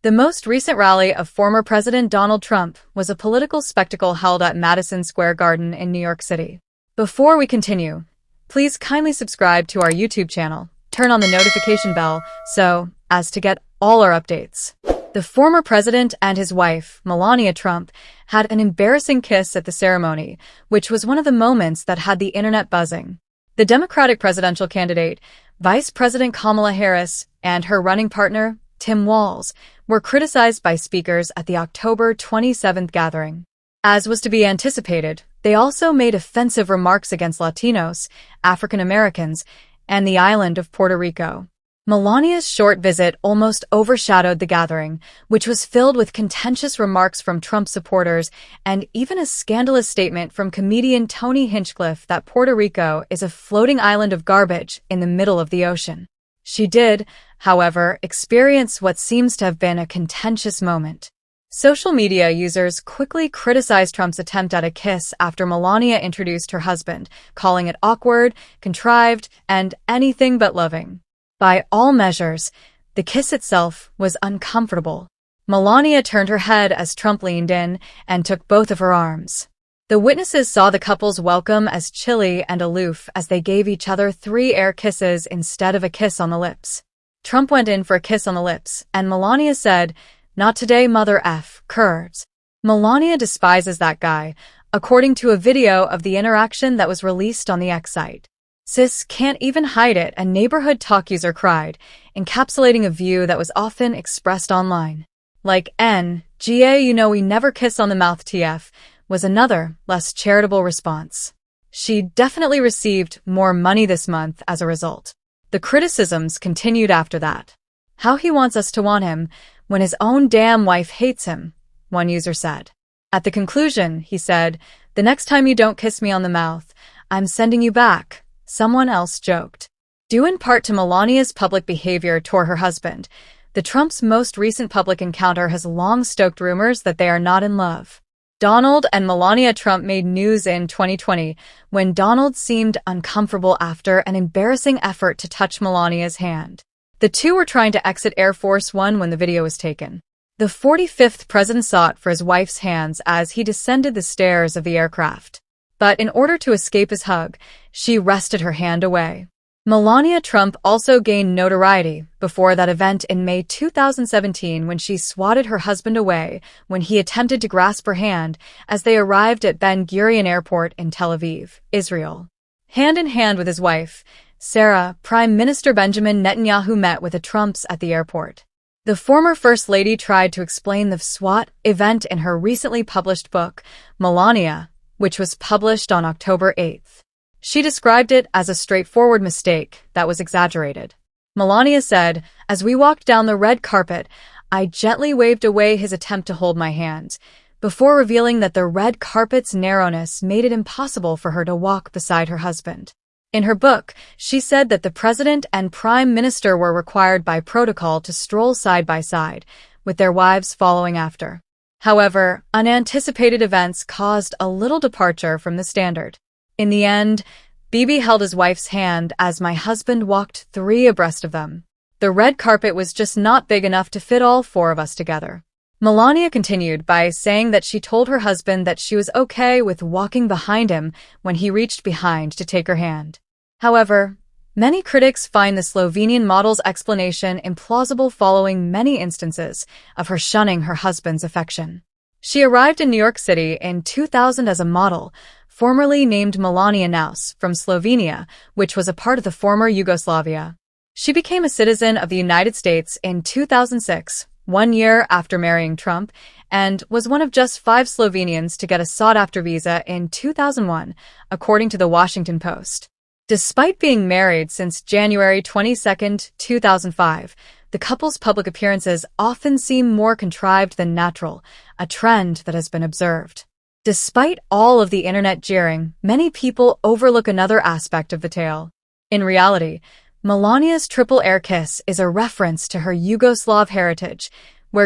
The most recent rally of former President Donald Trump was a political spectacle held at Madison Square Garden in New York City. Before we continue, please kindly subscribe to our YouTube channel, turn on the notification bell so as to get all our updates. The former president and his wife, Melania Trump, had an embarrassing kiss at the ceremony, which was one of the moments that had the internet buzzing. The Democratic presidential candidate, Vice President Kamala Harris, and her running partner, Tim Walz, were criticized by speakers at the October 27th gathering. As was to be anticipated, they also made offensive remarks against Latinos, African Americans, and the island of Puerto Rico. Melania's short visit almost overshadowed the gathering, which was filled with contentious remarks from Trump supporters and even a scandalous statement from comedian Tony Hinchcliffe that Puerto Rico is a floating island of garbage in the middle of the ocean. She did, however, experience what seems to have been a contentious moment. Social media users quickly criticized Trump's attempt at a kiss after Melania introduced her husband, calling it awkward, contrived, and anything but loving. By all measures, the kiss itself was uncomfortable. Melania turned her head as Trump leaned in and took both of her arms. The witnesses saw the couple's welcome as chilly and aloof as they gave each other 3 air kisses instead of a kiss on the lips. Trump went in for a kiss on the lips, and Melania said, "Not today, mother F, curves." Melania despises that guy, according to a video of the interaction that was released on the X site. "Sis can't even hide it," a neighborhood talk user cried, encapsulating a view that was often expressed online. Like "NGA, you know we never kiss on the mouth TF," was another, less charitable response. She definitely received more money this month as a result. The criticisms continued after that. "How he wants us to want him when his own damn wife hates him," one user said. At the conclusion, he said, "The next time you don't kiss me on the mouth, I'm sending you back," someone else joked. Due in part to Melania's public behavior toward her husband, the Trump's most recent public encounter has long stoked rumors that they are not in love. Donald and Melania Trump made news in 2020 when Donald seemed uncomfortable after an embarrassing effort to touch Melania's hand. The two were trying to exit Air Force One when the video was taken. The 45th president sought for his wife's hands as he descended the stairs of the aircraft. But in order to escape his hug, she wrested her hand away. Melania Trump also gained notoriety before that event in May 2017 when she swatted her husband away when he attempted to grasp her hand as they arrived at Ben Gurion Airport in Tel Aviv, Israel. Hand in hand with his wife, Sarah, Prime Minister Benjamin Netanyahu met with the Trumps at the airport. The former First Lady tried to explain the SWAT event in her recently published book, Melania, which was published on October 8th. She described it as a straightforward mistake that was exaggerated. Melania said, "As we walked down the red carpet, I gently waved away his attempt to hold my hand, before revealing that the red carpet's narrowness made it impossible for her to walk beside her husband." In her book, she said that the president and prime minister were required by protocol to stroll side by side, with their wives following after. However, unanticipated events caused a little departure from the standard. In the end, Bibi held his wife's hand as my husband walked 3 abreast of them. The red carpet was just not big enough to fit all 4 of us together. Melania continued by saying that she told her husband that she was okay with walking behind him when he reached behind to take her hand. However, many critics find the Slovenian model's explanation implausible following many instances of her shunning her husband's affection. She arrived in New York City in 2000 as a model, formerly named Melania Naus, from Slovenia, which was a part of the former Yugoslavia. She became a citizen of the United States in 2006, 1 year after marrying Trump, and was one of just 5 Slovenians to get a sought-after visa in 2001, according to the Washington Post. Despite being married since January 22, 2005, the couple's public appearances often seem more contrived than natural, a trend that has been observed. Despite all of the internet jeering, many people overlook another aspect of the tale. In reality, Melania's triple air kiss is a reference to her Yugoslav heritage,